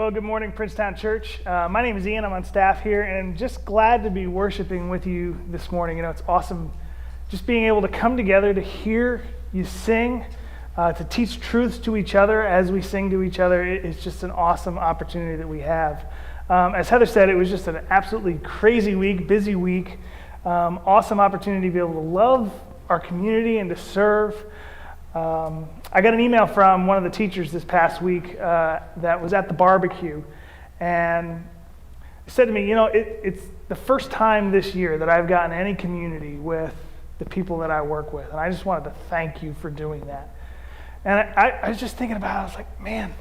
Well, good morning, Princetown Church. My name is Ian. I'm on staff here, and I'm just glad to be worshiping with you this morning. You know, it's awesome just being able to come together to hear you sing, to teach truths to each other as we sing to each other. It's just an awesome opportunity that we have. As Heather said, it was just an absolutely crazy week, busy week. Awesome opportunity to be able to love our community and to serve. I got an email from one of the teachers this past week that was at the barbecue, and said to me, you know, it's the first time this year that I've gotten any community with the people that I work with, and I just wanted to thank you for doing that. And I was just thinking about it. I was like, man,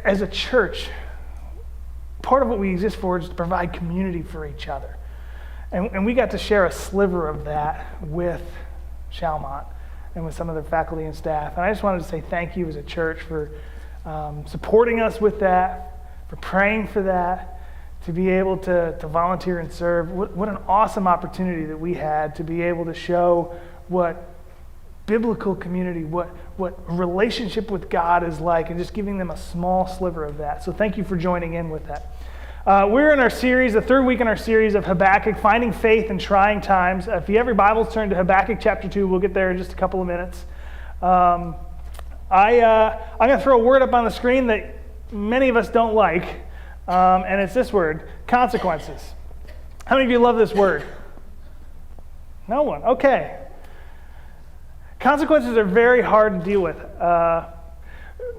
as a church, part of what we exist for is to provide community for each other. And we got to share a sliver of that with Chalmont and with some of the faculty and staff. And I just wanted to say thank you as a church for supporting us with that, for praying for that, to be able to volunteer and serve. What an awesome opportunity that we had to be able to show what biblical community, what relationship with God is like, and just giving them a small sliver of that. So thank you for joining in with that. We're in our series, the third week in our series of Habakkuk, Finding Faith in Trying Times. If you have your Bibles, turn to Habakkuk chapter 2. We'll get there in just a couple of minutes. I'm going to throw a word up on the screen that many of us don't like, and it's this word, consequences. How many of you love this word? No one. Okay. Consequences are very hard to deal with.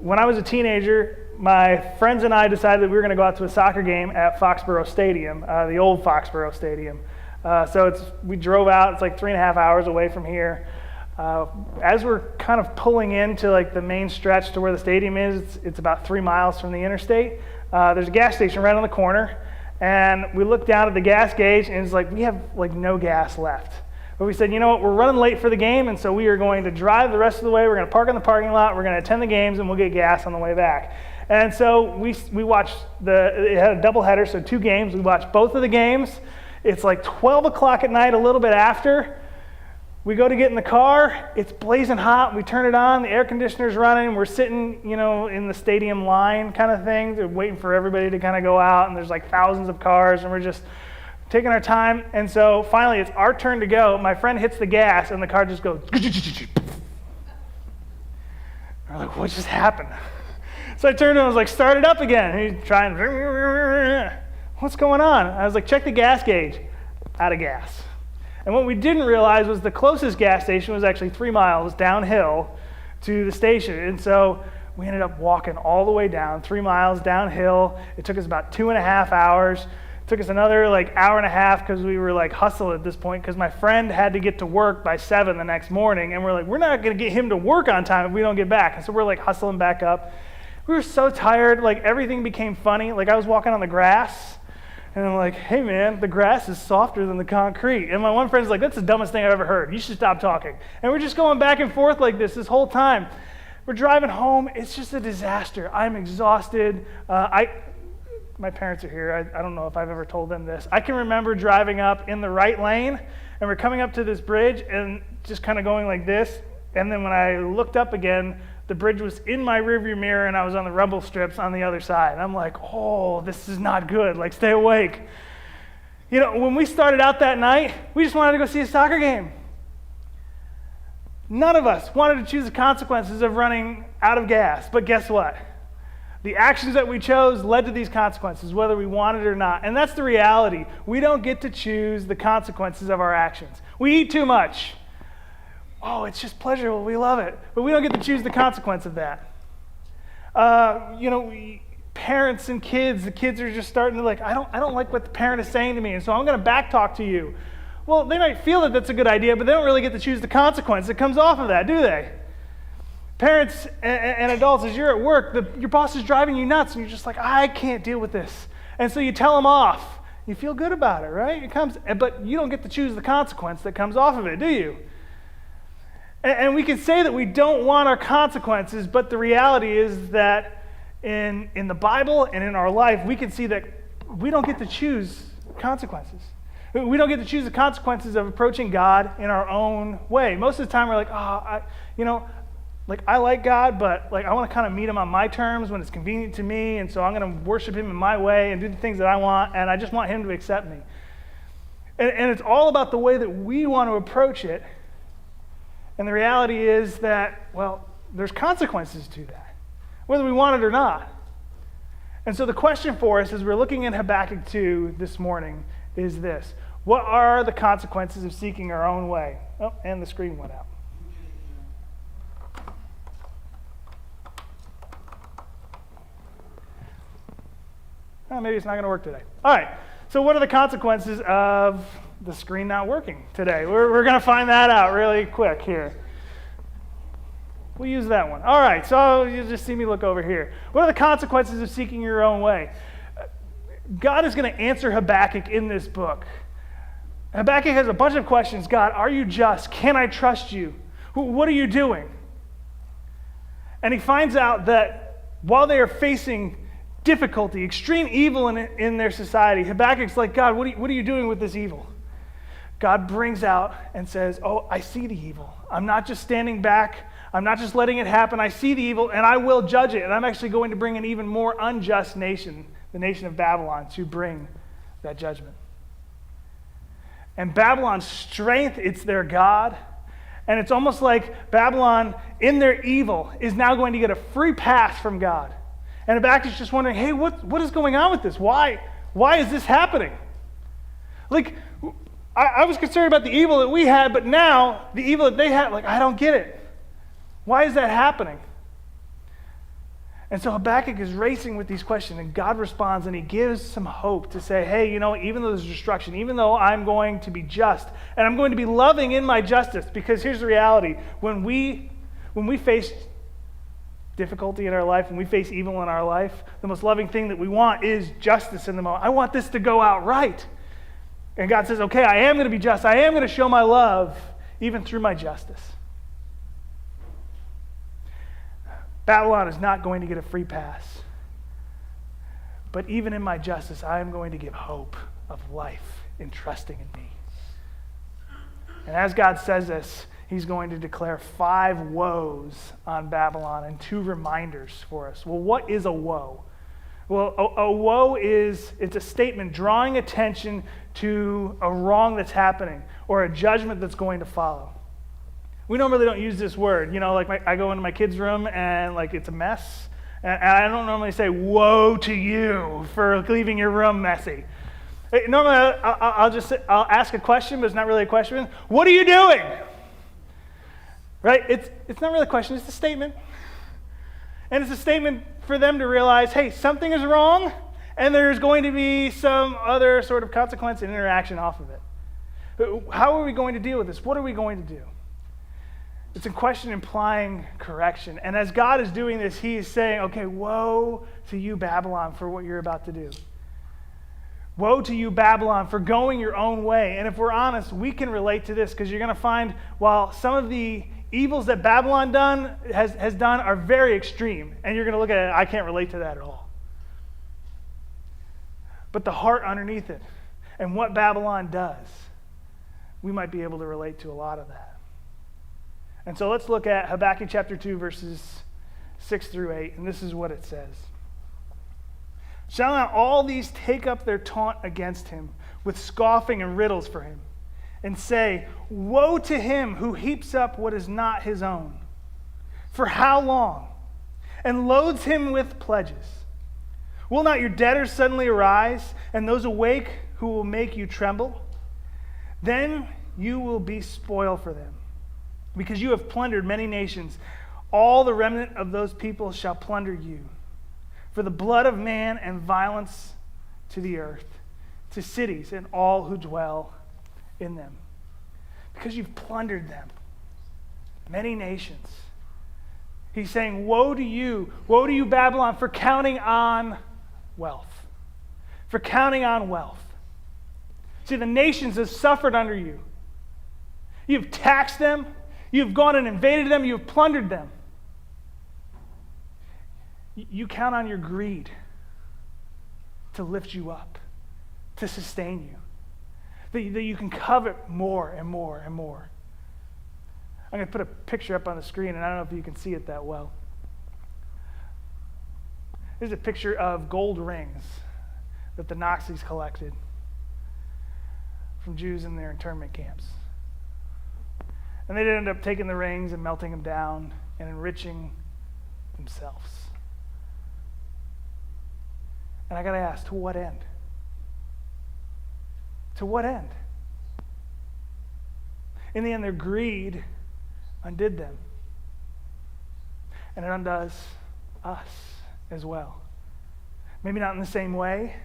When I was a teenager, my friends and I decided that we were going to go out to a soccer game at Foxborough Stadium, the old Foxborough Stadium. We drove out. It's like 3.5 hours away from here. As we're kind of pulling into like the main stretch to where the stadium is, it's about 3 miles from the interstate. There's a gas station right on the corner, and we looked down at the gas gauge, and it's like we have like no gas left. But we said, you know what, we're running late for the game, and so we are going to drive the rest of the way. We're going to park in the parking lot. We're going to attend the games, and we'll get gas on the way back. And so we watched it had a doubleheader, so 2 games. We watched both of the games. It's like 12 o'clock at night, a little bit after. We go to get in the car. It's blazing hot. We turn it on. The air conditioner's running. We're sitting, you know, in the stadium line kind of thing. They're waiting for everybody to kind of go out, and there's like thousands of cars, and we're just taking our time. And so finally, it's our turn to go. My friend hits the gas, and the car just goes. We're like, what just happened? So I turned to him and I was like, start it up again. And he's trying, what's going on? I was like, check the gas gauge. Out of gas. And what we didn't realize was the closest gas station was actually 3 miles downhill to the station. And so we ended up walking all the way down, 3 miles downhill. It took us about 2.5 hours. It took us another like hour and a half because we were like hustling at this point because my friend had to get to work by 7 the next morning. And we're like, we're not going to get him to work on time if we don't get back. And so we're like hustling back up. We were so tired, like everything became funny. Like I was walking on the grass, and I'm like, hey man, the grass is softer than the concrete. And my one friend's like, that's the dumbest thing I've ever heard. You should stop talking. And we're just going back and forth like this whole time. We're driving home. It's just a disaster. I'm exhausted. My parents are here. I don't know if I've ever told them this. I can remember driving up in the right lane, and we're coming up to this bridge and just kind of going like this. And then when I looked up again, the bridge was in my rearview mirror, and I was on the rumble strips on the other side. And I'm like, oh, this is not good. Like, stay awake. You know, when we started out that night, we just wanted to go see a soccer game. None of us wanted to choose the consequences of running out of gas. But guess what? The actions that we chose led to these consequences, whether we wanted it or not. And that's the reality. We don't get to choose the consequences of our actions. We eat too much. Oh, it's just pleasurable. We love it. But we don't get to choose the consequence of that. Parents and kids, the kids are just starting to like, I don't like what the parent is saying to me, and so I'm going to backtalk to you. Well, they might feel that that's a good idea, but they don't really get to choose the consequence that comes off of that, do they? Parents and adults, as you're at work, your boss is driving you nuts, and you're just like, I can't deal with this. And so you tell them off. You feel good about it, right? But you don't get to choose the consequence that comes off of it, do you? And we can say that we don't want our consequences, but the reality is that in the Bible and in our life, we can see that we don't get to choose consequences. We don't get to choose the consequences of approaching God in our own way. Most of the time, we're like, like I like God, but like I want to kind of meet him on my terms when it's convenient to me, and so I'm going to worship him in my way and do the things that I want, and I just want him to accept me. And it's all about the way that we want to approach it. And the reality is that, well, there's consequences to that, whether we want it or not. And so the question for us as we're looking at Habakkuk 2 this morning is this: what are the consequences of seeking our own way? Oh, and the screen went out. Oh, maybe it's not going to work today. All right, so what are the consequences of the screen not working today? We're going to find that out really quick here. We'll use that one. All right, so you just see me look over here. What are the consequences of seeking your own way? God is going to answer Habakkuk in this book. Habakkuk has a bunch of questions. God, are you just? Can I trust you? What are you doing? And he finds out that while they are facing difficulty, extreme evil in their society, Habakkuk's like, God, what are you doing with this evil? God brings out and says, oh, I see the evil. I'm not just standing back. I'm not just letting it happen. I see the evil, and I will judge it. And I'm actually going to bring an even more unjust nation, the nation of Babylon, to bring that judgment. And Babylon's strength, it's their God. And it's almost like Babylon, in their evil, is now going to get a free pass from God. And Habakkuk's just wondering, hey, what is going on with this? Why is this happening? Like, I was concerned about the evil that we had, but now the evil that they had, like, I don't get it. Why is that happening? And so Habakkuk is racing with these questions, and God responds, and he gives some hope to say, hey, you know, even though there's destruction, even though I'm going to be just, and I'm going to be loving in my justice, because here's the reality. When we face difficulty in our life, when we face evil in our life, the most loving thing that we want is justice in the moment. I want this to go out right. And God says, okay, I am going to be just. I am going to show my love even through my justice. Babylon is not going to get a free pass. But even in my justice, I am going to give hope of life in trusting in me. And as God says this, he's going to declare 5 woes on Babylon and 2 reminders for us. Well, what is a woe? Well, a woe it's a statement drawing attention to a wrong that's happening or a judgment that's going to follow. We normally don't use this word. You know, like I go into my kids' room and like it's a mess. And I don't normally say, woe to you for leaving your room messy. Normally I'll ask a question, but it's not really a question. What are you doing? Right? It's not really a question, it's a statement. And it's a statement for them to realize, hey, something is wrong, and there's going to be some other sort of consequence and interaction off of it. But how are we going to deal with this? What are we going to do? It's a question implying correction. And as God is doing this, he is saying, okay, woe to you, Babylon, for what you're about to do. Woe to you, Babylon, for going your own way. And if we're honest, we can relate to this, because you're going to find while some of the evils that Babylon has done are very extreme, and you're going to look at it, I can't relate to that at all. But the heart underneath it and what Babylon does, we might be able to relate to a lot of that. And so let's look at Habakkuk chapter 2, verses 6 through 8, and this is what it says. Shall not all these take up their taunt against him, with scoffing and riddles for him, and say, woe to him who heaps up what is not his own? For how long? And loads him with pledges. Will not your debtors suddenly arise, and those awake who will make you tremble? Then you will be spoil for them, because you have plundered many nations. All the remnant of those people shall plunder you. For the blood of man and violence to the earth, to cities and all who dwell in them. Because you've plundered them, many nations. He's saying, woe to you, Babylon, for counting on wealth. For counting on wealth. See, the nations have suffered under you. You've taxed them. You've gone and invaded them. You've plundered them. You count on your greed to lift you up, to sustain you, that you can covet more and more and more. I'm going to put a picture up on the screen, and I don't know if you can see it that well. This is a picture of gold rings that the Nazis collected from Jews in their internment camps. And they'd end up taking the rings and melting them down and enriching themselves. And I got to ask, to what end? To what end? In the end, their greed undid them. And it undoes us as well. Maybe not in the same way,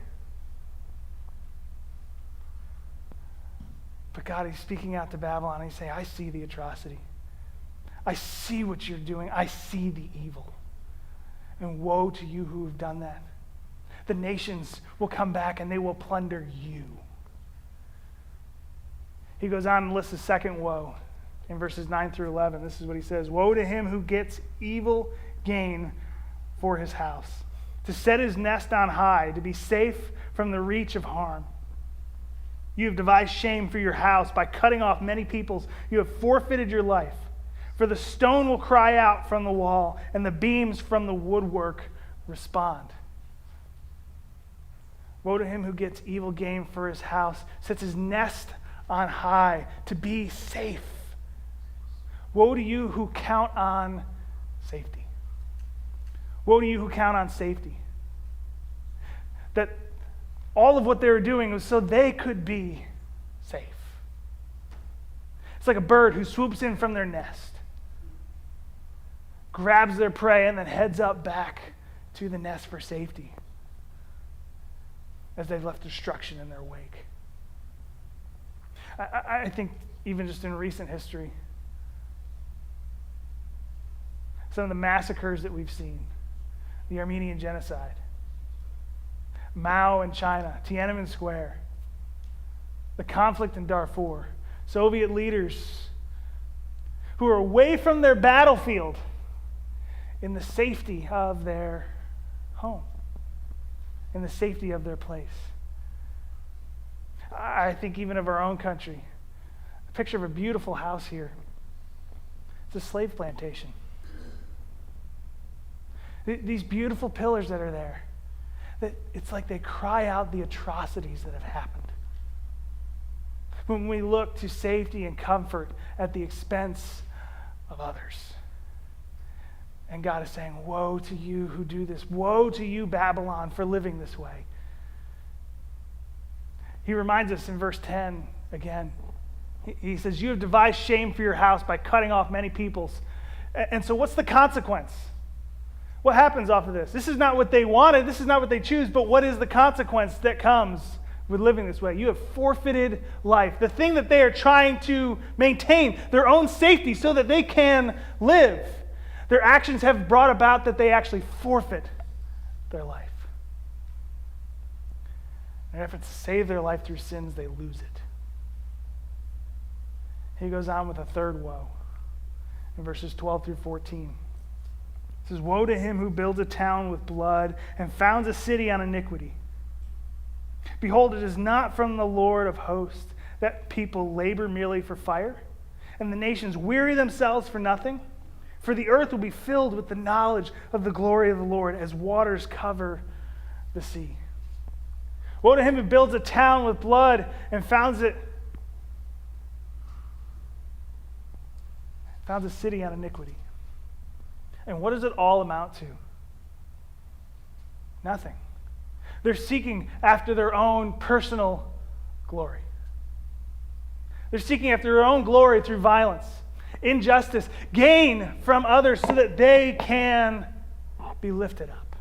but God, he's speaking out to Babylon, and he's saying, I see the atrocity. I see what you're doing. I see the evil. And woe to you who have done that. The nations will come back and they will plunder you. He goes on and lists the second woe in verses 9 through 11. This is what he says. Woe to him who gets evil gain for his house, to set his nest on high, to be safe from the reach of harm. You have devised shame for your house by cutting off many peoples. You have forfeited your life. For the stone will cry out from the wall, and the beams from the woodwork respond. Woe to him who gets evil gain for his house, sets his nest on high to be safe. Woe to you who count on safety. Woe to you who count on safety. That all of what they were doing was so they could be safe. It's like a bird who swoops in from their nest, grabs their prey, and then heads up back to the nest for safety as they've left destruction in their wake. I think even just in recent history, some of the massacres that we've seen, the Armenian genocide, Mao in China, Tiananmen Square, the conflict in Darfur, Soviet leaders who are away from their battlefield in the safety of their home, in the safety of their place. I think even of our own country, a picture of a beautiful house here. It's a slave plantation. These beautiful pillars that are there, that it's like they cry out the atrocities that have happened. When we look to safety and comfort at the expense of others. And God is saying, woe to you who do this. Woe to you, Babylon, for living this way. He reminds us in verse 10 again. He says, you have devised shame for your house by cutting off many peoples. And so what's the consequence? What happens off of this? This is not what they wanted. This is not what they choose. But what is the consequence that comes with living this way? You have forfeited life. The thing that they are trying to maintain, their own safety so that they can live. Their actions have brought about that they actually forfeit their life. In an effort to save their life through sins, they lose it. He goes on with a third woe in verses 12 through 14. It says, woe to him who builds a town with blood and founds a city on iniquity. Behold, it is not from the Lord of hosts that people labor merely for fire, and the nations weary themselves for nothing. For the earth will be filled with the knowledge of the glory of the Lord as waters cover the sea. Woe to him who builds a town with blood and founds a city on iniquity. And what does it all amount to? Nothing. They're seeking after their own personal glory. They're seeking after their own glory through violence, injustice, gain from others so that they can be lifted up.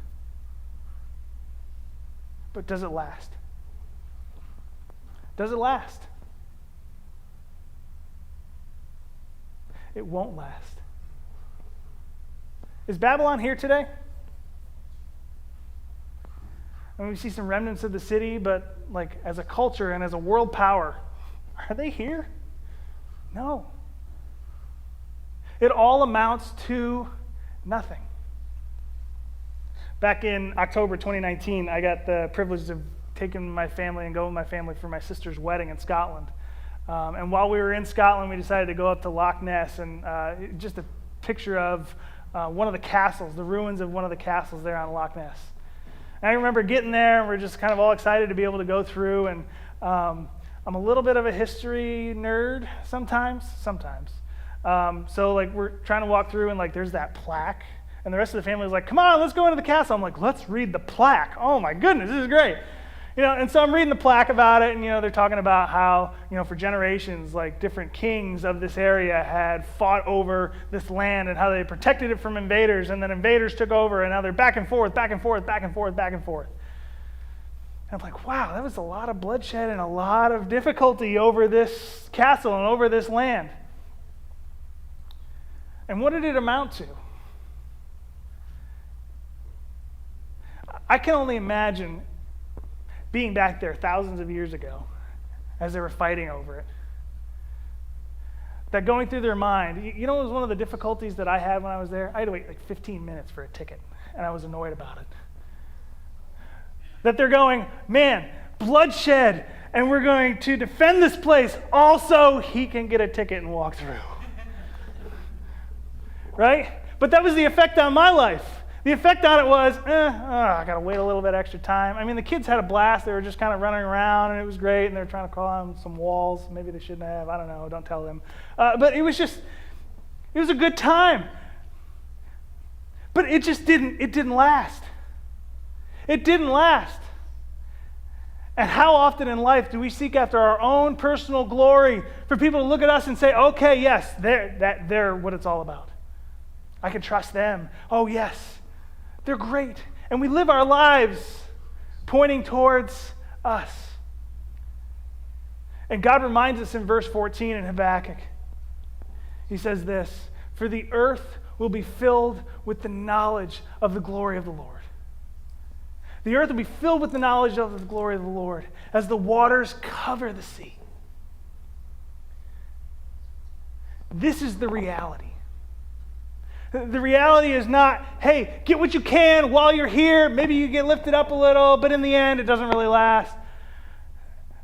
But does it last? Does it last? It won't last. Is Babylon here today? I mean, we see some remnants of the city, but like as a culture and as a world power, are they here? No. It all amounts to nothing. Back in October 2019, I got the privilege of taking my family and going with my family for my sister's wedding in Scotland. And while we were in Scotland, we decided to go up to Loch Ness, and just a picture of one of the castles, the ruins of one of the castles there on Loch Ness. And I remember getting there, and we're just kind of all excited to be able to go through, and I'm a little bit of a history nerd sometimes. So like we're trying to walk through, and like there's that plaque, and the rest of the family was like, come on, let's go into the castle. I'm like, let's read the plaque. Oh my goodness, this is great. And so I'm reading the plaque about it, and they're talking about how, for generations, like different kings of this area had fought over this land and how they protected it from invaders, and then invaders took over, and now they're back and forth. And I'm like, wow, that was a lot of bloodshed and a lot of difficulty over this castle and over this land. And what did it amount to? I can only imagine being back there thousands of years ago as they were fighting over it. That going through their mind, it was one of the difficulties that I had when I was there. I had to wait like 15 minutes for a ticket, and I was annoyed about it. That they're going, man, bloodshed, and we're going to defend this place. Also, he can get a ticket and walk through. Right? But that was the effect on my life. The effect on it was, I got to wait a little bit extra time. I mean, the kids had a blast. They were just kind of running around, and it was great, and they were trying to crawl on some walls. Maybe they shouldn't have. I don't know. Don't tell them. But it was a good time. But it didn't last. It didn't last. And how often in life do we seek after our own personal glory for people to look at us and say, okay, yes, they're what it's all about. I can trust them. Oh, yes. They're great. And we live our lives pointing towards us. And God reminds us in verse 14 in Habakkuk. He says this, for the earth will be filled with the knowledge of the glory of the Lord. The earth will be filled with the knowledge of the glory of the Lord as the waters cover the sea. This is the reality. The reality is not, hey, get what you can while you're here. Maybe you get lifted up a little, but in the end, it doesn't really last.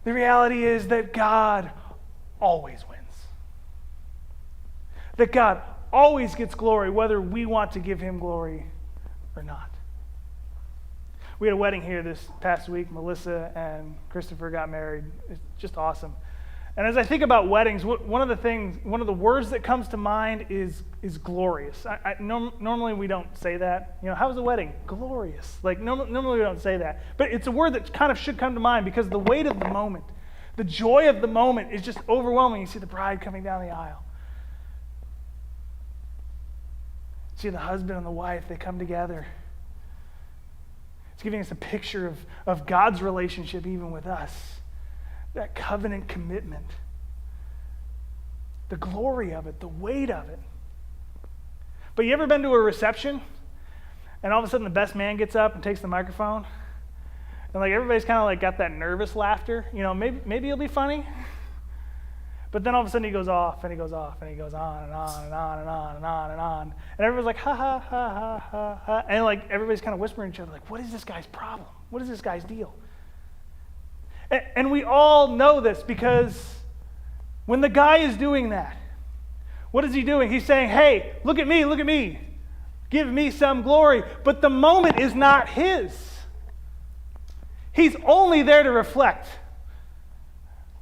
The reality is that God always wins. That God always gets glory, whether we want to give him glory or not. We had a wedding here this past week. Melissa and Christopher got married. It's just awesome. And as I think about weddings, one of the words that comes to mind is glorious. Normally we don't say that. How was the wedding? Glorious. Like normally we don't say that. But it's a word that kind of should come to mind because the weight of the moment, the joy of the moment is just overwhelming. You see the bride coming down the aisle. You see the husband and the wife, they come together. It's giving us a picture of God's relationship even with us. That covenant commitment, the glory of it, the weight of it. But you ever been to a reception and all of a sudden the best man gets up and takes the microphone and like everybody's kind of like got that nervous laughter, maybe it'll be funny, but then all of a sudden he goes off and he goes off and he goes on and on and on and on and on and on, and everybody's like ha ha ha ha ha ha, and like everybody's kind of whispering to each other like, what is this guy's problem? What is this guy's deal? And we all know this because when the guy is doing that, what is he doing? He's saying, hey, look at me, give me some glory. But the moment is not his. He's only there to reflect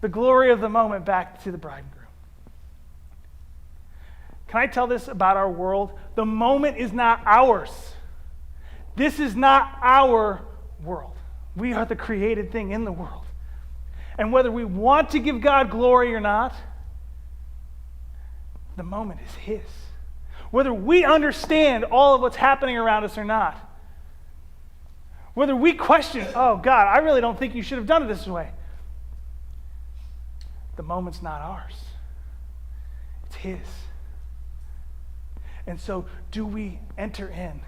the glory of the moment back to the bride and groom. Can I tell this about our world? The moment is not ours. This is not our world. We are the created thing in the world. And whether we want to give God glory or not, the moment is his. Whether we understand all of what's happening around us or not, whether we question, oh God, I really don't think you should have done it this way, the moment's not ours. It's his. And so do we enter in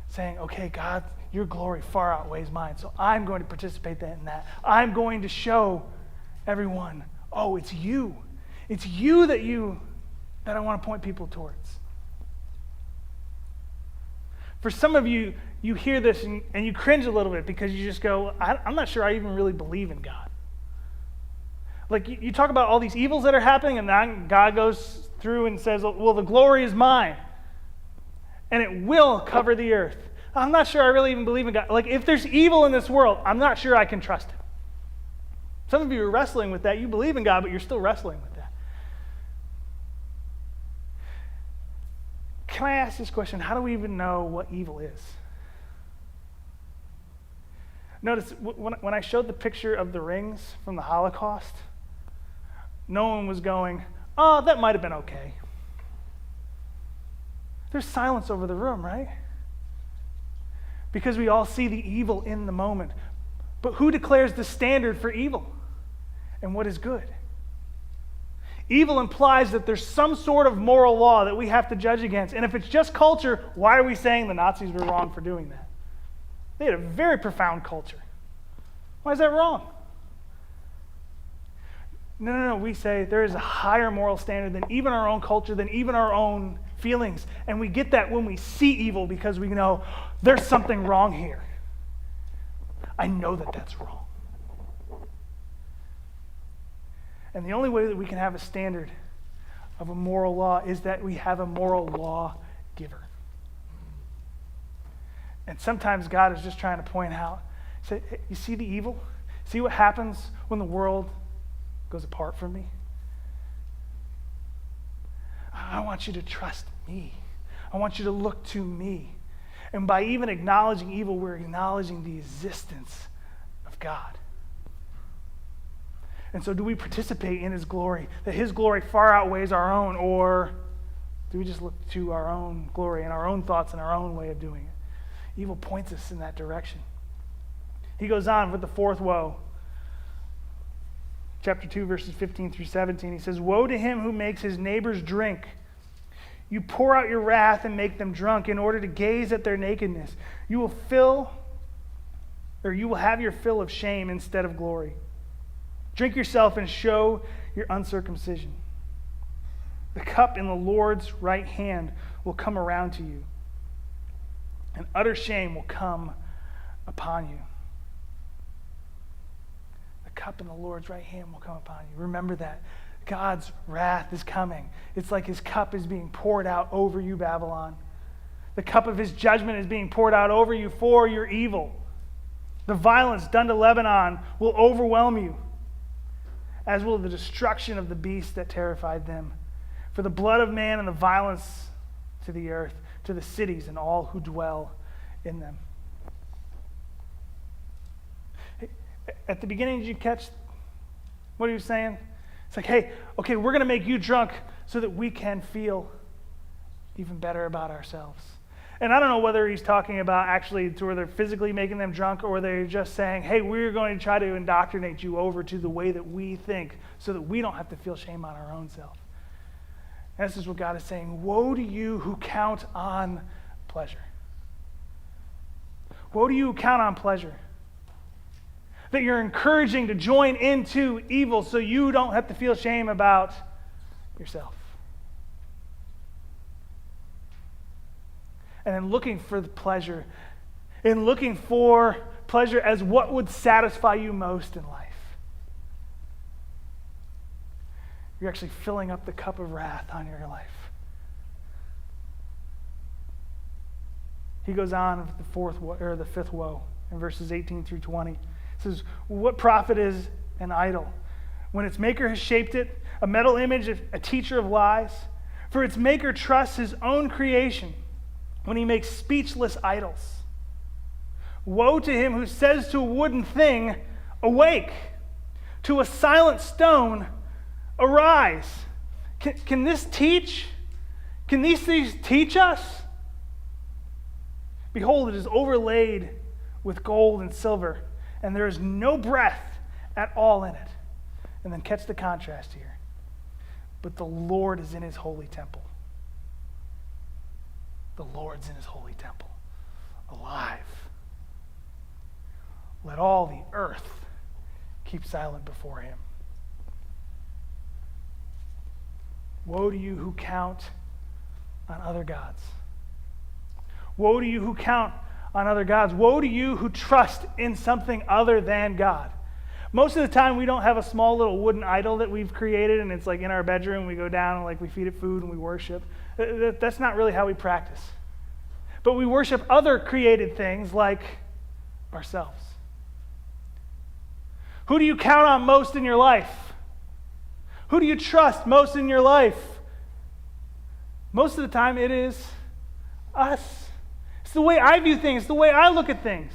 saying, okay, God, your glory far outweighs mine, so I'm going to participate in that. I'm going to show everyone, oh, it's you. It's you that I want to point people towards. For some of you, you hear this and you cringe a little bit because you just go, I'm not sure I even really believe in God. Like you talk about all these evils that are happening, and then God goes through and says, well, the glory is mine, and it will cover the earth. I'm not sure I really even believe in God. Like, if there's evil in this world, I'm not sure I can trust Him. Some of you are wrestling with that. You believe in God, but you're still wrestling with that. Can I ask this question? How do we even know what evil is? Notice, when I showed the picture of the rings from the Holocaust, no one was going, oh, that might have been okay. There's silence over the room, right? Because we all see the evil in the moment. But who declares the standard for evil and what is good? Evil implies that there's some sort of moral law that we have to judge against. And if it's just culture, why are we saying the Nazis were wrong for doing that? They had a very profound culture. Why is that wrong? No. We say there is a higher moral standard than even our own culture, than even our own feelings. And we get that when we see evil because we know there's something wrong here. I know that that's wrong. And the only way that we can have a standard of a moral law is that we have a moral law giver. And sometimes God is just trying to point out, say, hey, you see the evil? See what happens when the world goes apart from me? I want you to trust me. I want you to look to me. And by even acknowledging evil, we're acknowledging the existence of God. And so do we participate in His glory, that His glory far outweighs our own, or do we just look to our own glory and our own thoughts and our own way of doing it? Evil points us in that direction. He goes on with the fourth woe. Chapter 2, verses 15 through 17. He says, woe to him who makes his neighbors drink. You pour out your wrath and make them drunk in order to gaze at their nakedness. You will have your fill of shame instead of glory. Drink yourself and show your uncircumcision. The cup in the Lord's right hand will come around to you, and utter shame will come upon you. The cup in the Lord's right hand will come upon you. Remember that. God's wrath is coming. It's like His cup is being poured out over you, Babylon. The cup of His judgment is being poured out over you for your evil. The violence done to Lebanon will overwhelm you, as will the destruction of the beast that terrified them. For the blood of man and the violence to the earth, to the cities and all who dwell in them. At the beginning, did you catch what he was saying? It's like, hey, okay, we're going to make you drunk so that we can feel even better about ourselves. And I don't know whether he's talking about actually to where they're physically making them drunk, or they're just saying, hey, we're going to try to indoctrinate you over to the way that we think so that we don't have to feel shame on our own self. And this is what God is saying. Woe to you who count on pleasure. Woe to you who count on pleasure. That you're encouraging to join into evil so you don't have to feel shame about yourself. And then looking for the pleasure, and looking for pleasure as what would satisfy you most in life. You're actually filling up the cup of wrath on your life. He goes on with the fifth woe in verses 18 through 20. It says, what profit is an idol when its maker has shaped it, a metal image, a teacher of lies? For its maker trusts his own creation when he makes speechless idols. Woe to him who says to a wooden thing, awake, to a silent stone, arise. Can this teach? Can these things teach us? Behold, it is overlaid with gold and silver, and there is no breath at all in it. And then catch the contrast here. But the Lord is in his holy temple. The Lord's in his holy temple, alive. Let all the earth keep silent before him. Woe to you who count on other gods. Woe to you who count on other gods. Woe to you who trust in something other than God. Most of the time, we don't have a small little wooden idol that we've created, and it's like in our bedroom. We go down and like we feed it food and we worship. That's not really how we practice. But we worship other created things like ourselves. Who do you count on most in your life? Who do you trust most in your life? Most of the time, it is us. It's the way I view things, the way I look at things.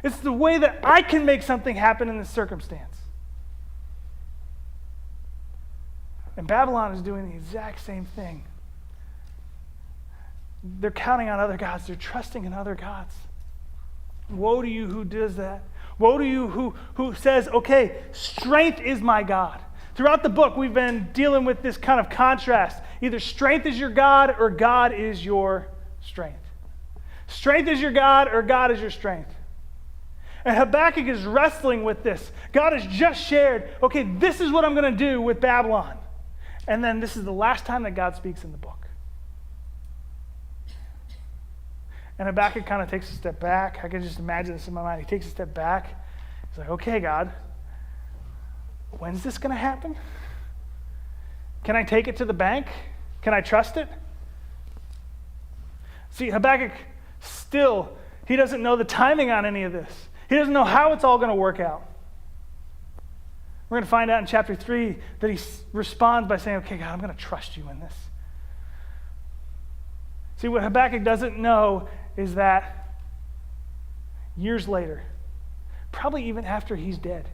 It's the way that I can make something happen in this circumstance. And Babylon is doing the exact same thing. They're counting on other gods. They're trusting in other gods. Woe to you who does that. Woe to you who says, okay, strength is my God. Throughout the book, we've been dealing with this kind of contrast. Either strength is your God or God is your strength. Strength is your God or God is your strength. And Habakkuk is wrestling with this. God has just shared, okay, this is what I'm going to do with Babylon. And then this is the last time that God speaks in the book. And Habakkuk kind of takes a step back. I can just imagine this in my mind. He takes a step back. He's like, okay, God, when's this going to happen? Can I take it to the bank? Can I trust it? See, Habakkuk still, he doesn't know the timing on any of this. He doesn't know how it's all going to work out. We're going to find out in chapter 3 that he responds by saying, okay, God, I'm going to trust you in this. See, what Habakkuk doesn't know is that years later, probably even after he's dead,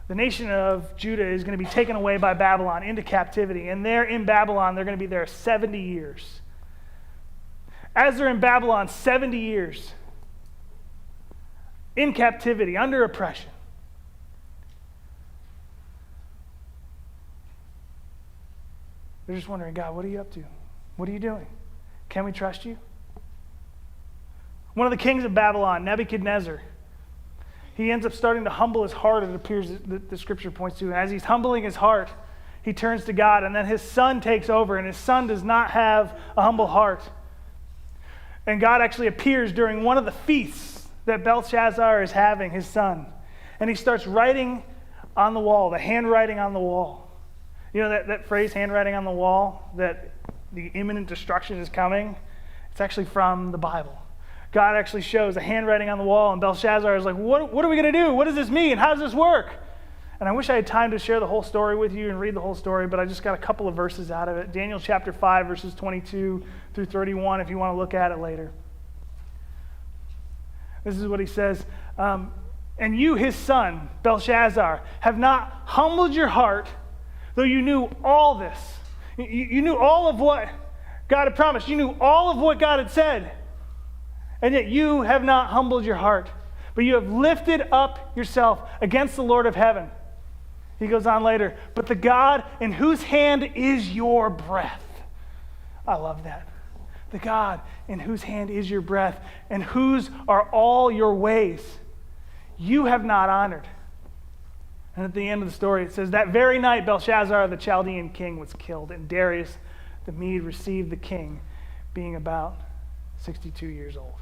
the nation of Judah is going to be taken away by Babylon into captivity. And there in Babylon, they're going to be there 70 years. As they're in Babylon 70 years, in captivity, under oppression, they're just wondering, God, what are you up to? What are you doing? Can we trust you? One of the kings of Babylon, Nebuchadnezzar, he ends up starting to humble his heart, it appears that the scripture points to. And as he's humbling his heart, he turns to God, and then his son takes over, and his son does not have a humble heart. And God actually appears during one of the feasts that Belshazzar is having, his son. And he starts writing on the wall, the handwriting on the wall. You know that phrase, handwriting on the wall, that the imminent destruction is coming? It's actually from the Bible. God actually shows the handwriting on the wall, and Belshazzar is like, what are we going to do? What does this mean? How does this work? And I wish I had time to share the whole story with you and read the whole story, but I just got a couple of verses out of it. Daniel chapter 5, verses 22 through 31, if you want to look at it later. This is what he says. And you, his son, Belshazzar, have not humbled your heart, though you knew all this. You knew all of what God had promised. You knew all of what God had said. And yet you have not humbled your heart, but you have lifted up yourself against the Lord of heaven. He goes on later, but the God in whose hand is your breath. I love that. The God in whose hand is your breath and whose are all your ways, you have not honored. And at the end of the story, it says, that very night Belshazzar, the Chaldean king, was killed, and Darius the Mede received the king, being about 62 years old.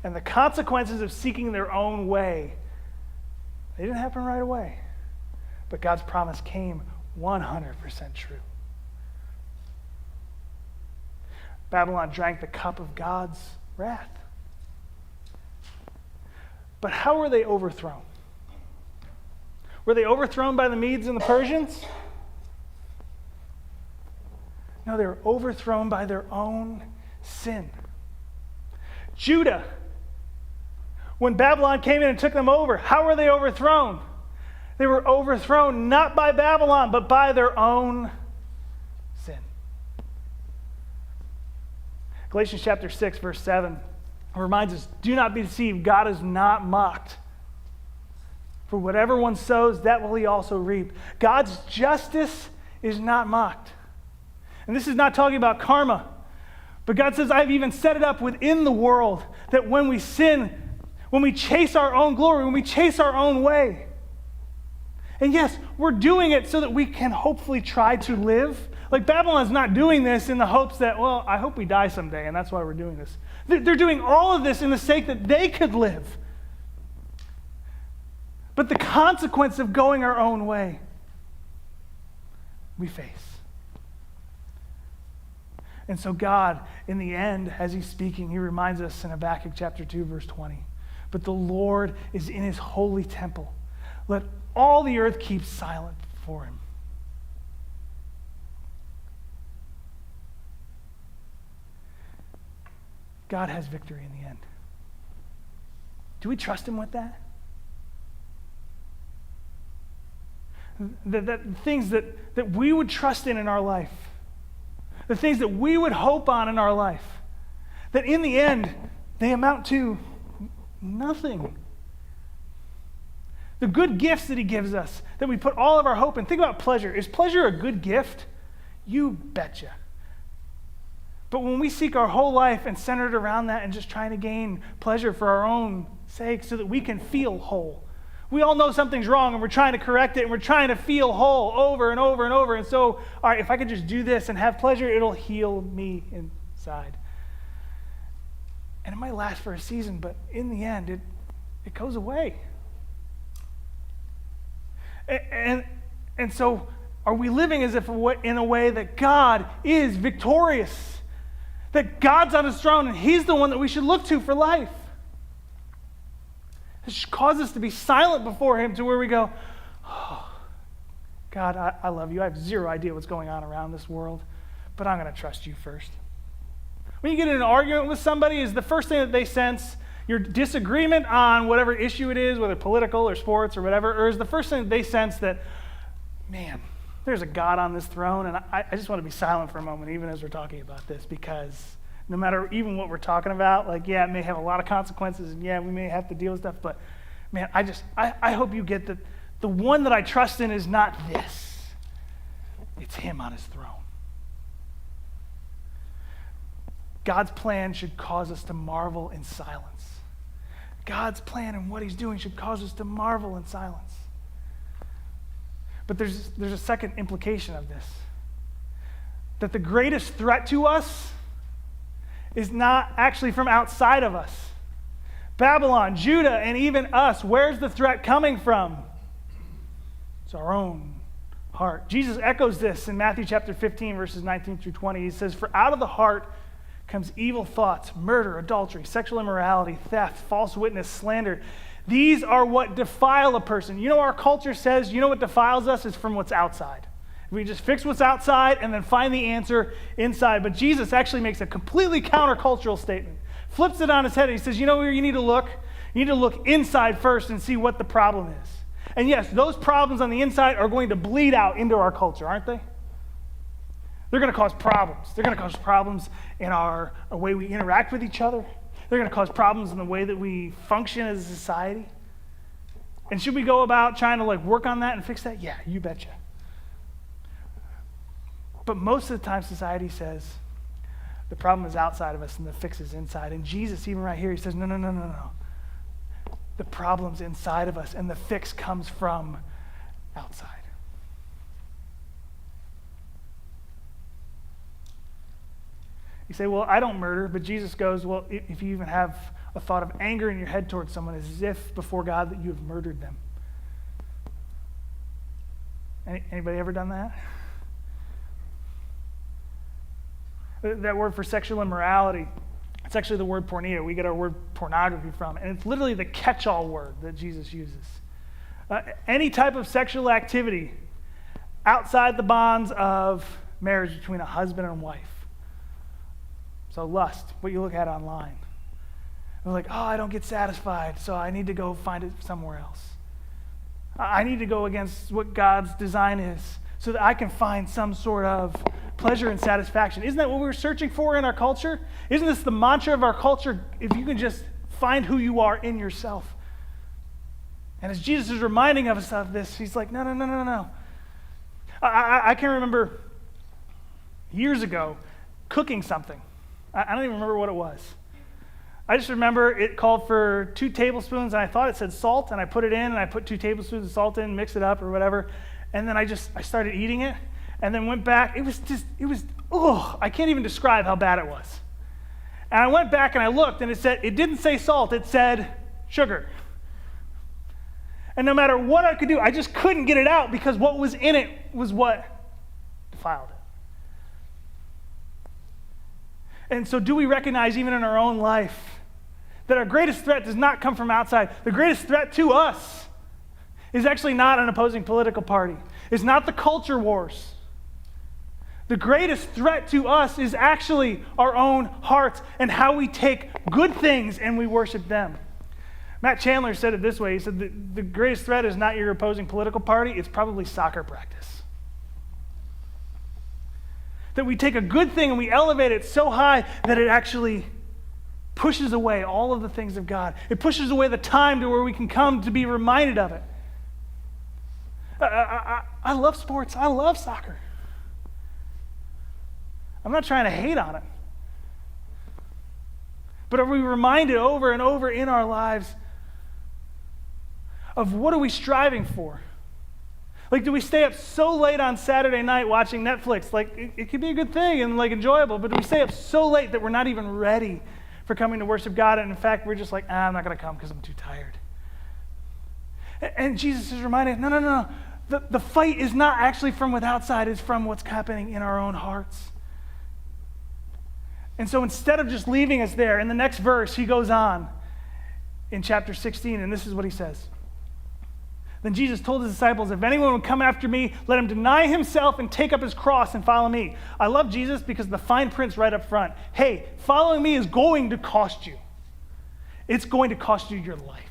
And the consequences of seeking their own way, they didn't happen right away. But God's promise came 100% true. Babylon drank the cup of God's wrath. But how were they overthrown? Were they overthrown by the Medes and the Persians? No, they were overthrown by their own sin. Judah, when Babylon came in and took them over, how were they overthrown? They were overthrown not by Babylon, but by their own sin. Galatians chapter 6, verse 7 reminds us, do not be deceived, God is not mocked. For whatever one sows, that will he also reap. God's justice is not mocked. And this is not talking about karma. But God says, I've even set it up within the world that when we sin, when we chase our own glory, when we chase our own way. And yes, we're doing it so that we can hopefully try to live Like Babylon's not doing this in the hopes that, well, I hope we die someday, and that's why we're doing this. They're doing all of this in the sake that they could live. But the consequence of going our own way, we face. And so God, in the end, as he's speaking, he reminds us in Habakkuk chapter 2, verse 20, but the Lord is in his holy temple. Let all the earth keep silent before him. God has victory in the end. Do we trust him with that? The things that we would trust in our life, the things that we would hope on in our life, that in the end, they amount to nothing. The good gifts that he gives us, that we put all of our hope in. Think about pleasure. Is pleasure a good gift? You betcha. But when we seek our whole life and center it around that and just trying to gain pleasure for our own sake so that we can feel whole, we all know something's wrong and we're trying to correct it and we're trying to feel whole over and over and over. And so, all right, if I could just do this and have pleasure, it'll heal me inside. And it might last for a season, but in the end, it goes away. And so, are we living as if in a way that God is victorious? That God's on his throne and he's the one that we should look to for life? It should cause us to be silent before him to where we go, oh, God, I love you. I have zero idea what's going on around this world, but I'm going to trust you first. When you get in an argument with somebody, is the first thing that they sense your disagreement on whatever issue it is, whether political or sports or whatever, or is the first thing that they sense that, man, there's a God on this throne, and I just want to be silent for a moment, even as we're talking about this, because no matter even what we're talking about, like, yeah, it may have a lot of consequences, and yeah, we may have to deal with stuff, but man, I hope you get that the one that I trust in is not this. It's him on his throne. God's plan should cause us to marvel in silence. God's plan and what he's doing should cause us to marvel in silence. But there's a second implication of this. That the greatest threat to us is not actually from outside of us. Babylon, Judah, and even us, where's the threat coming from? It's our own heart. Jesus echoes this in Matthew chapter 15, verses 19 through 20. He says, "For out of the heart comes evil thoughts, murder, adultery, sexual immorality, theft, false witness, slander. These are what defile a person." You know, our culture says, you know what defiles us is from what's outside. We just fix what's outside and then find the answer inside. But Jesus actually makes a completely countercultural statement, flips it on his head, and he says, you know where you need to look? You need to look inside first and see what the problem is. And yes, those problems on the inside are going to bleed out into our culture, aren't they? They're going to cause problems. They're going to cause problems in our way we interact with each other. They're going to cause problems in the way that we function as a society. And should we go about trying to work on that and fix that? Yeah, you betcha. But most of the time society says the problem is outside of us and the fix is inside. And Jesus, even right here, he says, no. The problem's inside of us and the fix comes from outside. You say, well, I don't murder, but Jesus goes, well, if you even have a thought of anger in your head towards someone, it's as if before God that you have murdered them. Anybody ever done that? That word for sexual immorality, it's actually the word porneia. We get our word pornography from, and it's literally the catch-all word that Jesus uses. Any type of sexual activity outside the bonds of marriage between a husband and wife. So lust, what you look at online. We're like, oh, I don't get satisfied, so I need to go find it somewhere else. I need to go against what God's design is so that I can find some sort of pleasure and satisfaction. Isn't that what we're searching for in our culture? Isn't this the mantra of our culture? If you can just find who you are in yourself. And as Jesus is reminding us of this, he's like, no. I can remember years ago cooking something. I don't even remember what it was. I just remember it called for 2 tablespoons, and I thought it said salt, and I put it in, and I put 2 tablespoons of salt in, mix it up or whatever, and then I started eating it, and then went back. I can't even describe how bad it was. And I went back and I looked, and it didn't say salt, it said sugar. And no matter what I could do, I just couldn't get it out because what was in it was what defiled it. And so do we recognize even in our own life that our greatest threat does not come from outside? The greatest threat to us is actually not an opposing political party. It's not the culture wars. The greatest threat to us is actually our own hearts and how we take good things and we worship them. Matt Chandler said it this way. He said, the greatest threat is not your opposing political party, it's probably soccer practice. That we take a good thing and we elevate it so high that it actually pushes away all of the things of God. It pushes away the time to where we can come to be reminded of it. I love sports. I love soccer. I'm not trying to hate on it. But are we reminded over and over in our lives of what are we striving for? Like, do we stay up so late on Saturday night watching Netflix? Like, it could be a good thing and, like, enjoyable, but do we stay up so late that we're not even ready for coming to worship God? And, in fact, we're just like, I'm not going to come because I'm too tired. And Jesus is reminding, no. The fight is not actually from without side. It's from what's happening in our own hearts. And so instead of just leaving us there, in the next verse, he goes on in chapter 16, and this is what he says. Then Jesus told his disciples, if anyone would come after me, let him deny himself and take up his cross and follow me. I love Jesus because the fine print's right up front. Hey, following me is going to cost you. It's going to cost you your life.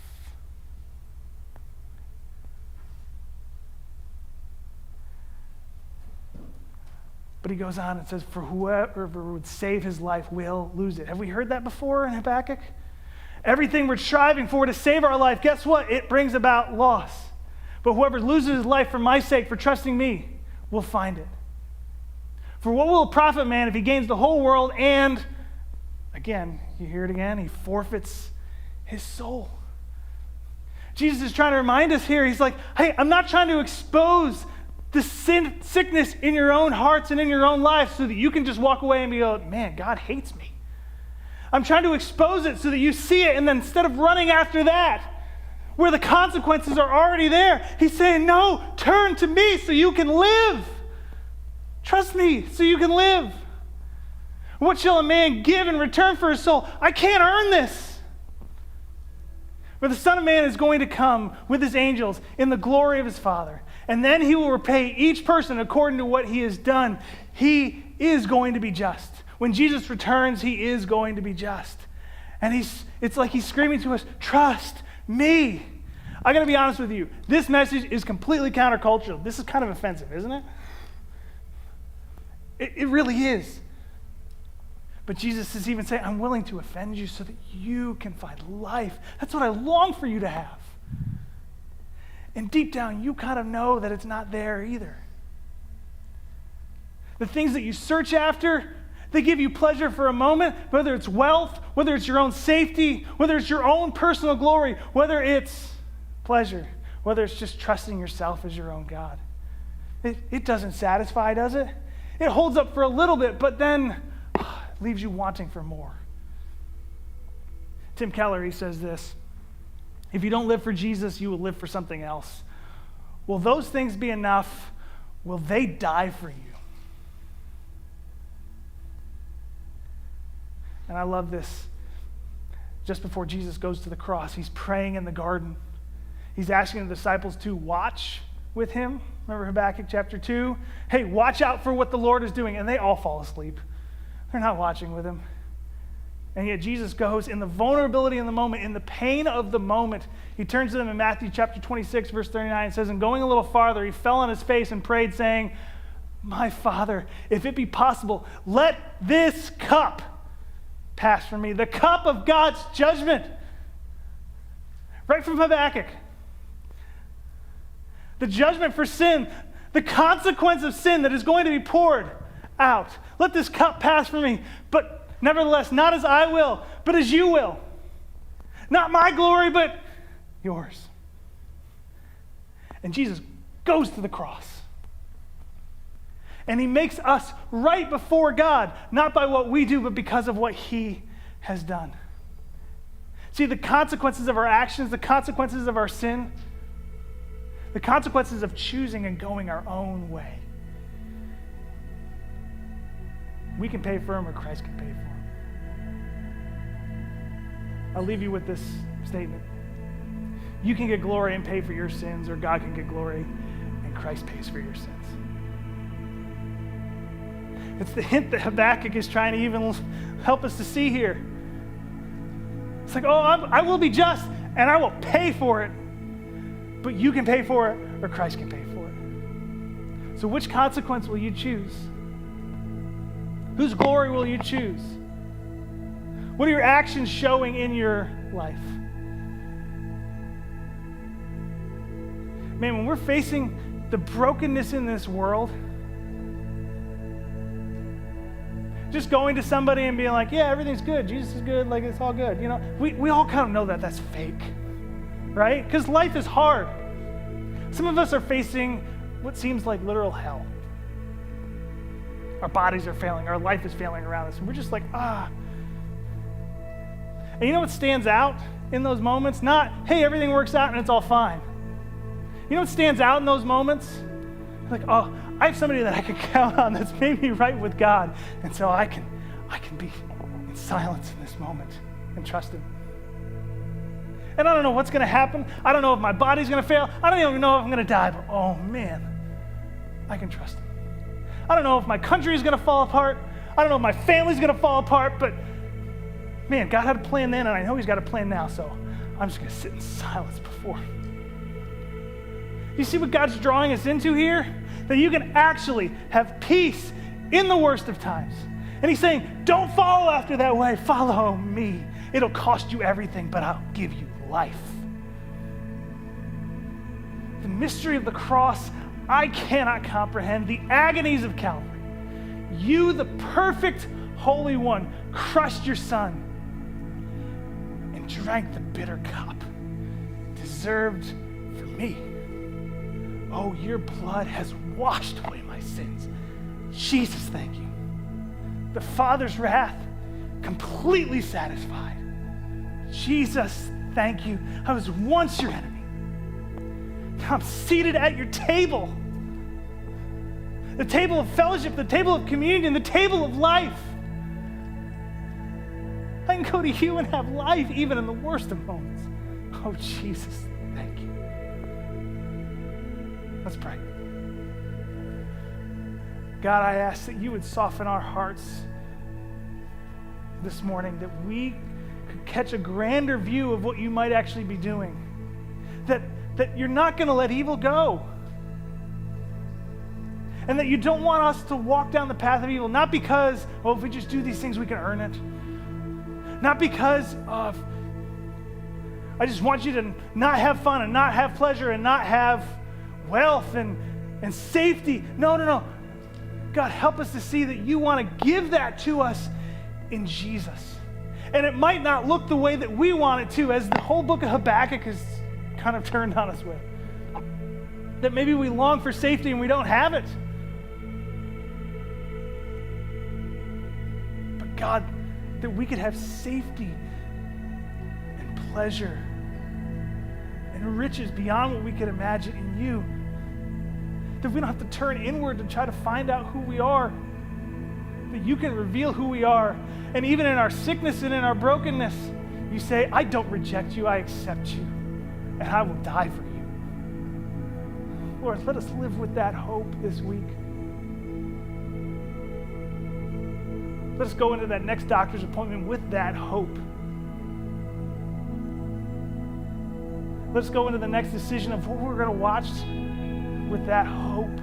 But he goes on and says, for whoever would save his life will lose it. Have we heard that before in Habakkuk? Everything we're striving for to save our life, guess what? It brings about loss. But whoever loses his life for my sake, for trusting me, will find it. For what will it profit man if he gains the whole world and, again, you hear it again, he forfeits his soul? Jesus is trying to remind us here. He's like, hey, I'm not trying to expose the sickness in your own hearts and in your own life so that you can just walk away and go, man, God hates me. I'm trying to expose it so that you see it, and then instead of running after that, where the consequences are already there, he's saying, no, turn to me so you can live. Trust me so you can live. What shall a man give in return for his soul? I can't earn this. For the Son of Man is going to come with his angels in the glory of his Father. And then he will repay each person according to what he has done. He is going to be just. When Jesus returns, he is going to be just. And it's like he's screaming to us, trust me. I got to be honest with you. This message is completely countercultural. This is kind of offensive, isn't it? It really is. But Jesus is even saying, I'm willing to offend you so that you can find life. That's what I long for you to have. And deep down, you kind of know that it's not there either. The things that you search after, they give you pleasure for a moment, whether it's wealth, whether it's your own safety, whether it's your own personal glory, whether it's pleasure, whether it's just trusting yourself as your own God. It doesn't satisfy, does it? It holds up for a little bit, but then leaves you wanting for more. Tim Keller, he says this, if you don't live for Jesus, you will live for something else. Will those things be enough? Will they die for you? And I love this. Just before Jesus goes to the cross, he's praying in the garden. He's asking the disciples to watch with him. Remember Habakkuk chapter 2? Hey, watch out for what the Lord is doing. And they all fall asleep. They're not watching with him. And yet Jesus goes in the vulnerability in the moment, in the pain of the moment. He turns to them in Matthew chapter 26, verse 39, and says, and going a little farther, he fell on his face and prayed, saying, my Father, if it be possible, let this cup pass from me, the cup of God's judgment. Right from Habakkuk. The judgment for sin, the consequence of sin that is going to be poured out. Let this cup pass from me, but nevertheless, not as I will, but as you will. Not my glory, but yours. And Jesus goes to the cross. And he makes us right before God, not by what we do, but because of what he has done. See, the consequences of our actions, the consequences of our sin, the consequences of choosing and going our own way, we can pay for them or Christ can pay for them. I'll leave you with this statement. You can get glory and pay for your sins, or God can get glory and Christ pays for your sins. It's the hint that Habakkuk is trying to even help us to see here. It's like, I will be just and I will pay for it. But you can pay for it or Christ can pay for it. So which consequence will you choose? Whose glory will you choose? What are your actions showing in your life? Man, when we're facing the brokenness in this world, just going to somebody and being like, yeah, everything's good, Jesus is good, like it's all good. You know, we all kind of know that that's fake, right? Because life is hard. Some of us are facing what seems like literal hell. Our bodies are failing, our life is failing around us, and we're just like, And you know what stands out in those moments? Not, hey, everything works out and it's all fine. You know what stands out in those moments? Like, I have somebody that I can count on that's made me right with God, and so I can be in silence in this moment and trust him. And I don't know what's going to happen. I don't know if my body's going to fail. I don't even know if I'm going to die, but oh man, I can trust him. I don't know if my country is going to fall apart. I don't know if my family's going to fall apart, but man, God had a plan then, and I know he's got a plan now, so I'm just going to sit in silence before him. You see what God's drawing us into here? That you can actually have peace in the worst of times. And he's saying, don't follow after that way. Follow me. It'll cost you everything, but I'll give you life. The mystery of the cross, I cannot comprehend. The agonies of Calvary. You, the perfect Holy One, crushed your Son and drank the bitter cup deserved for me. Oh, your blood has washed away my sins. Jesus, thank you. The Father's wrath completely satisfied. Jesus, thank you. I was once your enemy. Now I'm seated at your table. The table of fellowship, the table of communion, the table of life. I can go to you and have life even in the worst of moments. Oh, Jesus, thank you. Let's pray. God, I ask that you would soften our hearts this morning, that we could catch a grander view of what you might actually be doing. That you're not going to let evil go. And that you don't want us to walk down the path of evil, not because, if we just do these things, we can earn it. Not because of, I just want you to not have fun and not have pleasure and not have wealth and safety. No. God, help us to see that you want to give that to us in Jesus. And it might not look the way that we want it to, as the whole book of Habakkuk is kind of turned on us with. That maybe we long for safety and we don't have it. But God, that we could have safety and pleasure and riches beyond what we could imagine in you. That we don't have to turn inward to try to find out who we are. That you can reveal who we are. And even in our sickness and in our brokenness, you say, I don't reject you, I accept you. And I will die for you. Lord, let us live with that hope this week. Let us go into that next doctor's appointment with that hope. Let's go into the next decision of what we're going to watch with that hope.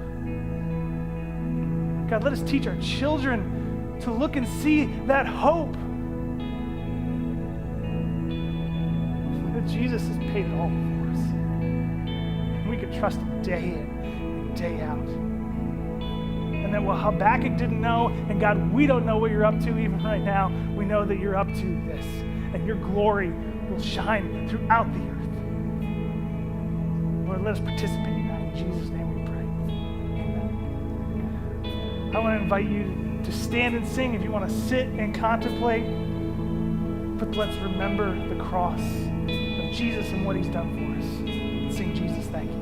God, let us teach our children to look and see that hope. That Jesus has paid it all for us. And we can trust him day in and day out. And that what Habakkuk didn't know, and God, we don't know what you're up to even right now, we know that you're up to this. And your glory will shine throughout the earth. Lord, let us participate in that. In Jesus' name we pray. Amen. I want to invite you to stand and sing. If you want to sit and contemplate, but let's remember the cross of Jesus and what he's done for us. Let's sing Jesus, thank you.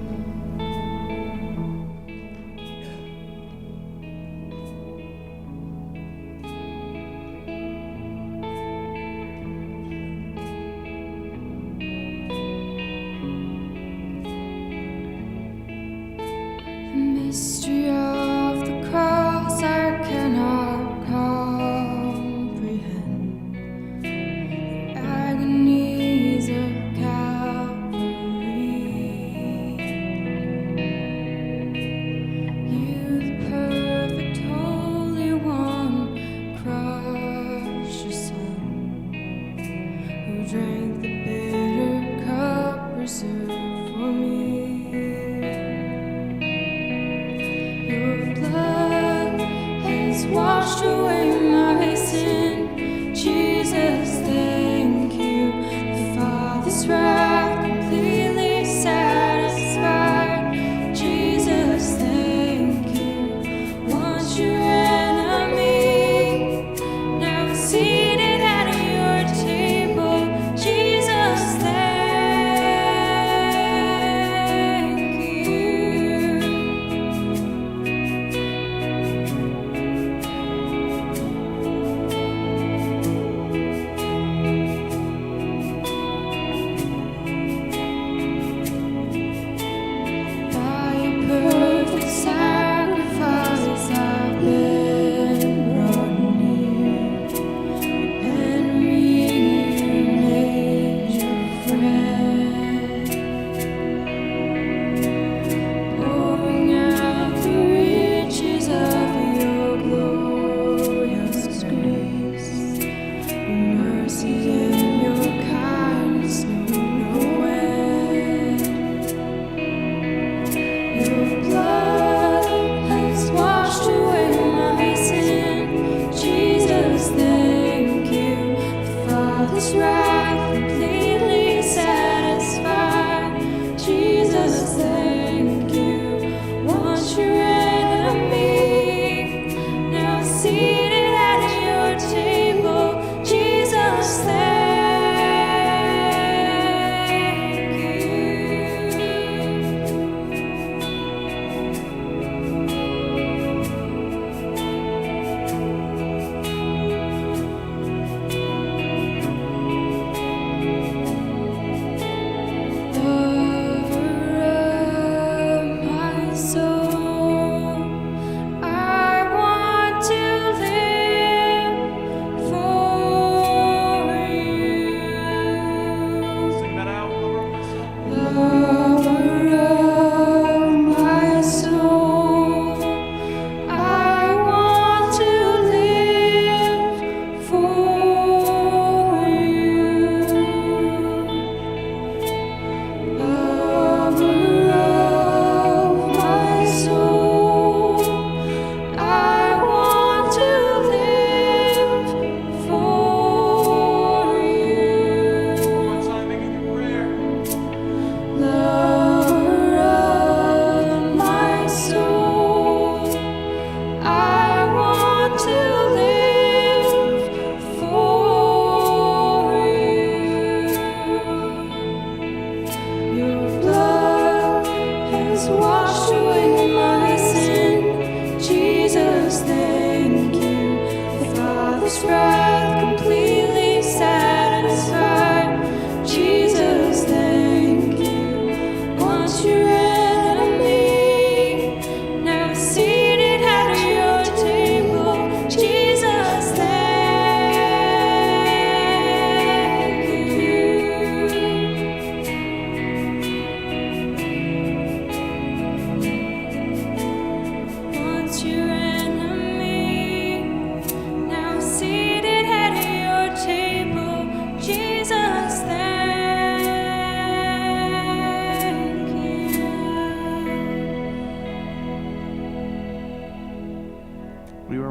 Mystery of the cross I cannot comprehend. The agonies of Calvary. You, the perfect Holy One, crushed your Son, who drank the bitter cup reserved for me. Washed away my sin. Jesus, thank you. The Father's wrath completely satisfied. Jesus, thank you. Once your enemy, now seated at your table. Jesus, thank you.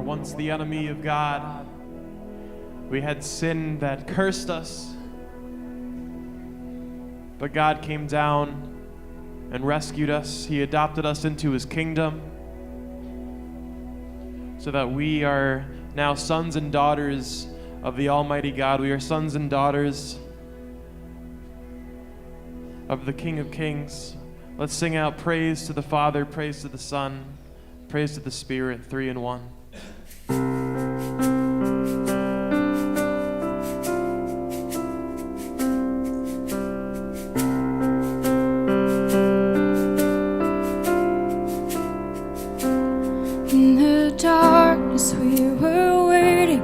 once the enemy of God. We had sin that cursed us, but God came down and rescued us. He adopted us into his kingdom. so that we are now sons and daughters of the Almighty God. We are sons and daughters of the King of Kings. Let's sing out praise to the Father, praise to the Son, praise to the Spirit, 3 in 1. In the darkness we were waiting,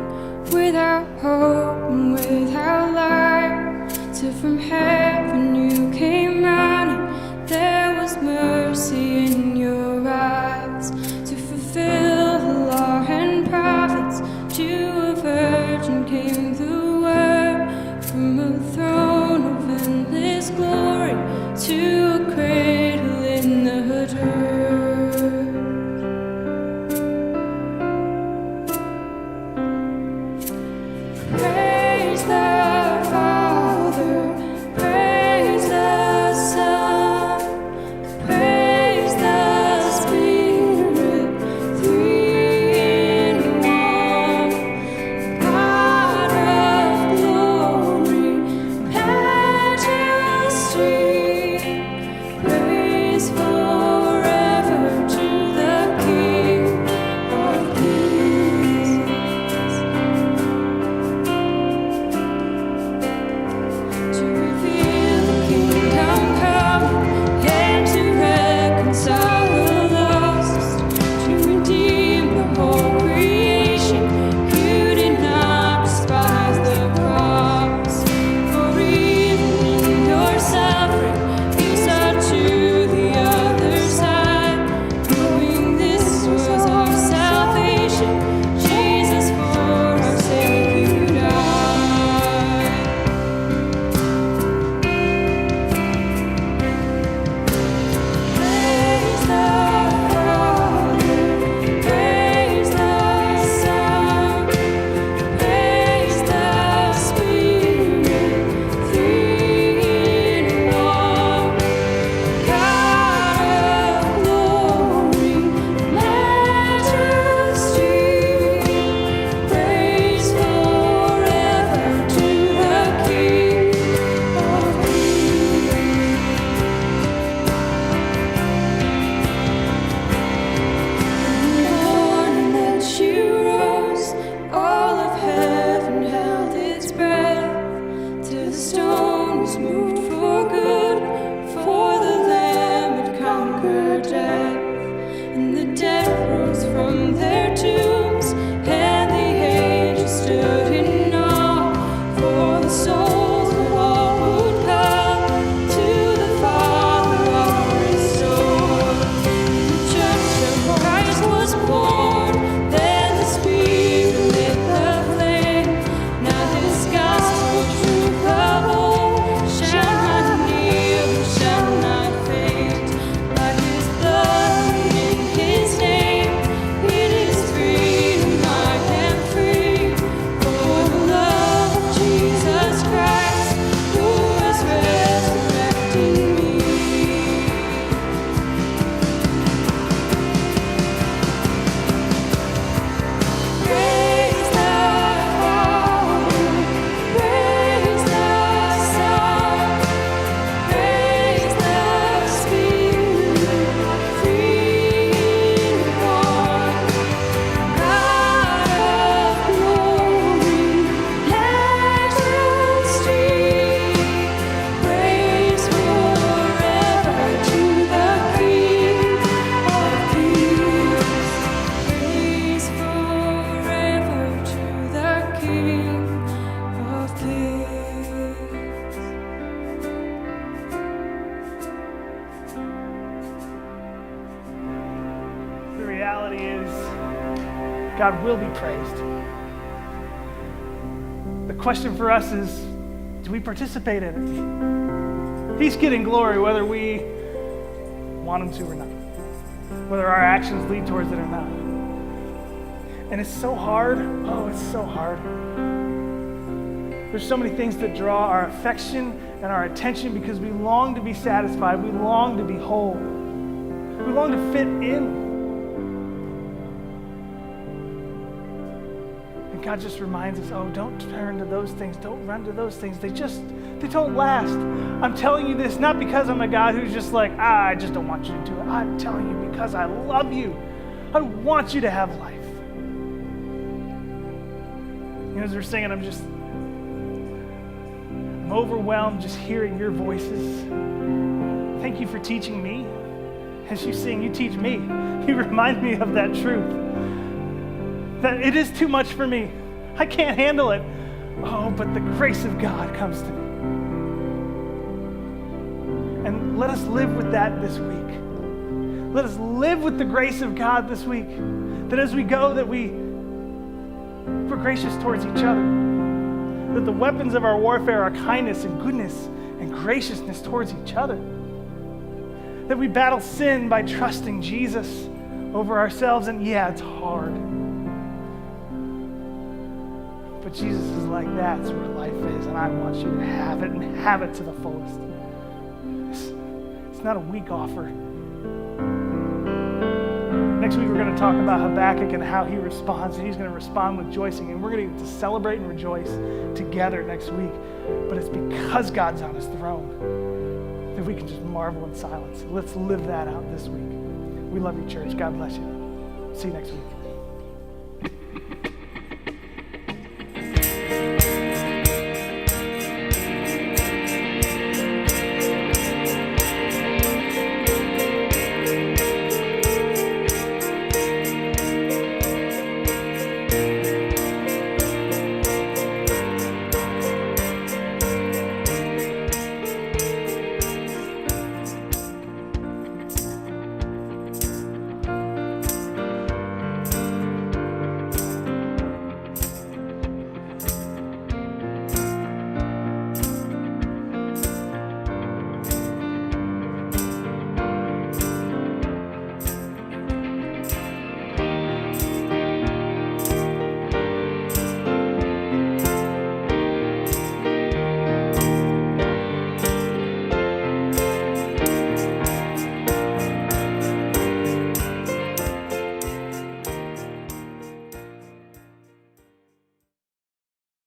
without hope and without light, till from heaven you came running. There was mercy in your eyes, to fulfill the law and prophets. To a virgin came the word, from a throne of endless glory to a cradle in the dirt. Praise the Father, praise the Son, praise the Spirit, 3 in 1. God of glory, majesty, praise forever to the King of Kings. To reveal the kingdom come, and to reconcile the lost, to redeem the whole creation. You did not despise the cross, for even in your suffering, you saw to the other side, knowing this was our salvation. Jesus, for our sake you died. Praise the Father, praise the Son, praise the Spirit, 3 in 1. God of glory, majesty, praise forever to the King of Kings. In the morning that you rose, all of heaven held its breath, till the stone was moved for good, for the Lamb had conquered death. And the dead rose from their tombs, and the angels stood in awe, for the souls of all would come to the Father of restored. The Church of Christ was born, then the Spirit lit the flame. Now this gospel truth of old shall not kneel, shall not faint. By His blood and in His name, it is freedom I am free. For the love of Jesus Christ, who has resurrected me. Praise the Father, praise the Son, praise the Spirit, 3 in 1. God of glory, majesty, praise forever to the King of Kings. Praise forever to the King of Kings. The reality is, God will be praised. The question for us is, do we participate in it? He's getting glory whether we want Him to or not, whether our actions lead towards it or not. And it's so hard. Oh, it's so hard. There's so many things that draw our affection and our attention because we long to be satisfied. We long to be whole. We long to fit in. God just reminds us, oh, don't turn to those things. Don't run to those things. They don't last. I'm telling you this not because I'm a God who's just like, I just don't want you to do it. I'm telling you because I love you. I want you to have life. You know, as we're singing, I'm overwhelmed just hearing your voices. Thank you for teaching me. As you sing, you teach me. You remind me of that truth. That it is too much for me. I can't handle it. Oh, but the grace of God comes to me. And let us live with that this week. Let us live with the grace of God this week. That as we go, that we're gracious towards each other. That the weapons of our warfare are kindness and goodness and graciousness towards each other. That we battle sin by trusting Jesus over ourselves. And yeah, it's hard. But Jesus is like, that's where life is, and I want you to have it and have it to the fullest. It's not a weak offer. Next week, we're going to talk about Habakkuk and how he responds, and he's going to respond with rejoicing, and we're going to get to celebrate and rejoice together next week. But it's because God's on his throne that we can just marvel in silence. Let's live that out this week. We love you, church. God bless you. See you next week.